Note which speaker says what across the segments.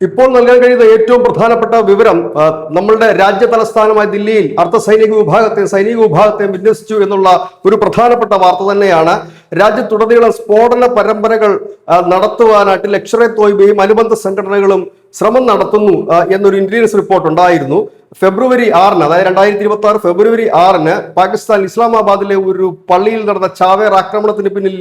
Speaker 1: ഇപ്പോൾ നൽകാൻ കഴിയുന്ന ഏറ്റവും പ്രധാനപ്പെട്ട വിവരം നമ്മളുടെ രാജ്യ തലസ്ഥാനമായ ദില്ലിയിൽ സൈനിക വിഭാഗത്തെ വിന്യസിച്ചു എന്നുള്ള ഒരു പ്രധാനപ്പെട്ട വാർത്ത തന്നെയാണ്. രാജ്യത്തുടനീളം സ്ഫോടന പരമ്പരകൾ നടത്തുവാനായിട്ട് ലഷ്കർ-ഇ തോയ്ബയും അനുബന്ധ സംഘടനകളും ശ്രമം നടത്തുന്നു എന്നൊരു ഇന്റലിജൻസ് റിപ്പോർട്ട് ഉണ്ടായിരുന്നു. ഫെബ്രുവരി 6-ന്, അതായത് 2026 ഫെബ്രുവരി 6-ന് പാകിസ്ഥാൻ ഇസ്ലാമാബാദിലെ ഒരു പള്ളിയിൽ നടന്ന ചാവേർ ആക്രമണത്തിന് പിന്നിൽ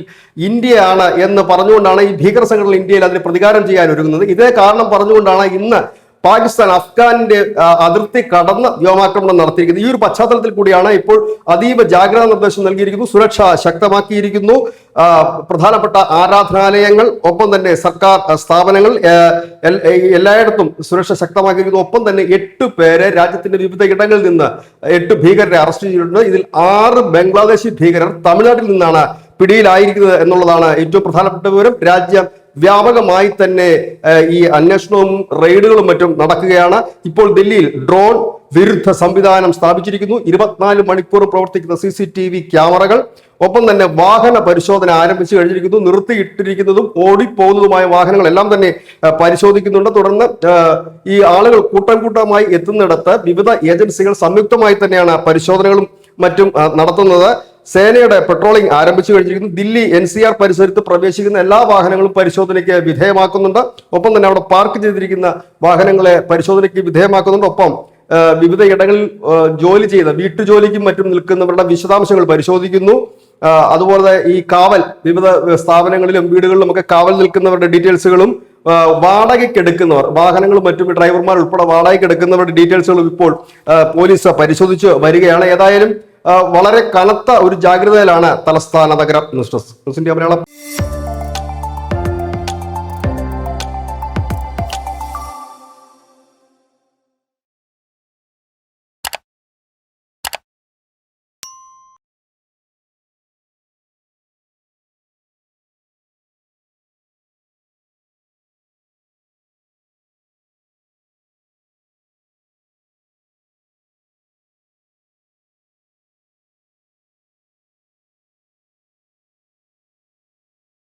Speaker 1: ഇന്ത്യയാണ് എന്ന് പറഞ്ഞുകൊണ്ടാണ് ഈ ഭീകര സംഘടന ഇന്ത്യയിൽ അതിന് പ്രതികാരം ചെയ്യാൻ ഒരുങ്ങുന്നത്. ഇതേ കാരണം പറഞ്ഞുകൊണ്ടാണ് ഇന്ന് പാകിസ്ഥാൻ അഫ്ഗാനിന്റെ അതിർത്തി കടന്ന് വ്യോമാക്രമണം നടത്തിയിരിക്കുന്നത്. ഈ ഒരു പശ്ചാത്തലത്തിൽ കൂടിയാണ് ഇപ്പോൾ അതീവ ജാഗ്രതാ നിർദ്ദേശം നൽകിയിരിക്കുന്നു. സുരക്ഷ ശക്തമാക്കിയിരിക്കുന്നു. പ്രധാനപ്പെട്ട ആരാധനാലയങ്ങൾ, ഒപ്പം തന്നെ സർക്കാർ സ്ഥാപനങ്ങൾ എല്ലായിടത്തും സുരക്ഷ ശക്തമാക്കിയിരിക്കുന്നു. ഒപ്പം തന്നെ 8 പേരെ രാജ്യത്തിന്റെ വിവിധ ഇടങ്ങളിൽ നിന്ന് 8 ഭീകരരെ അറസ്റ്റ് ചെയ്തിട്ടുണ്ട്. ഇതിൽ 6 ബംഗ്ലാദേശി ഭീകരർ തമിഴ്നാട്ടിൽ നിന്നാണ് പിടിയിലായിരിക്കുന്നത് എന്നുള്ളതാണ് ഏറ്റവും പ്രധാനപ്പെട്ട വിവരം. രാജ്യം വ്യാപകമായി തന്നെ ഈ അന്വേഷണവും റെയ്ഡുകളും മറ്റും നടക്കുകയാണ്. ഇപ്പോൾ ദില്ലിയിൽ ഡ്രോൺ വിരുദ്ധ സംവിധാനം സ്ഥാപിച്ചിരിക്കുന്നു. 24 മണിക്കൂർ പ്രവർത്തിക്കുന്ന CCTV ക്യാമറകൾ, ഒപ്പം തന്നെ വാഹന പരിശോധന ആരംഭിച്ചു കഴിഞ്ഞിരിക്കുന്നു. നിർത്തിയിട്ടിരിക്കുന്നതും ഓടിപ്പോകുന്നതുമായ വാഹനങ്ങളെല്ലാം തന്നെ പരിശോധിക്കുന്നുണ്ട്. തുടർന്ന് ഈ ആളുകൾ കൂട്ടമായി എത്തുന്നിടത്ത് വിവിധ ഏജൻസികൾ സംയുക്തമായി തന്നെയാണ് പരിശോധനകളും മറ്റും നടത്തുന്നത്. സേനയുടെ പെട്രോളിംഗ് ആരംഭിച്ചു കഴിഞ്ഞിരിക്കുന്നു. ദില്ലി NCR പരിസരത്ത് പ്രവേശിക്കുന്ന എല്ലാ വാഹനങ്ങളും പരിശോധനയ്ക്ക് വിധേയമാക്കുന്നുണ്ട്. ഒപ്പം തന്നെ അവിടെ പാർക്ക് ചെയ്തിരിക്കുന്ന വാഹനങ്ങളെ പരിശോധനയ്ക്ക് വിധേയമാക്കുന്നുണ്ട്. ഒപ്പം വിവിധ ഇടങ്ങളിൽ ജോലി ചെയ്ത വീട്ടുജോലിക്കും മറ്റും നിൽക്കുന്നവരുടെ വിശദാംശങ്ങൾ പരിശോധിക്കുന്നു. അതുപോലെ ഈ കാവൽ, വിവിധ സ്ഥാപനങ്ങളിലും വീടുകളിലും ഒക്കെ കാവൽ നിൽക്കുന്നവരുടെ ഡീറ്റെയിൽസുകളും, വാടകയ്ക്ക് എടുക്കുന്നവർ, വാഹനങ്ങളും മറ്റും ഡ്രൈവർമാർ ഉൾപ്പെടെ വാടകയ്ക്ക് എടുക്കുന്നവരുടെ ഡീറ്റെയിൽസുകളും ഇപ്പോൾ പോലീസ് പരിശോധിച്ച് വരികയാണ്. ഏതായാലും വളരെ കനത്ത ഒരു ജാഗ്രതയിലാണ് തലസ്ഥാന നഗരം. News desk, news India Malayalam.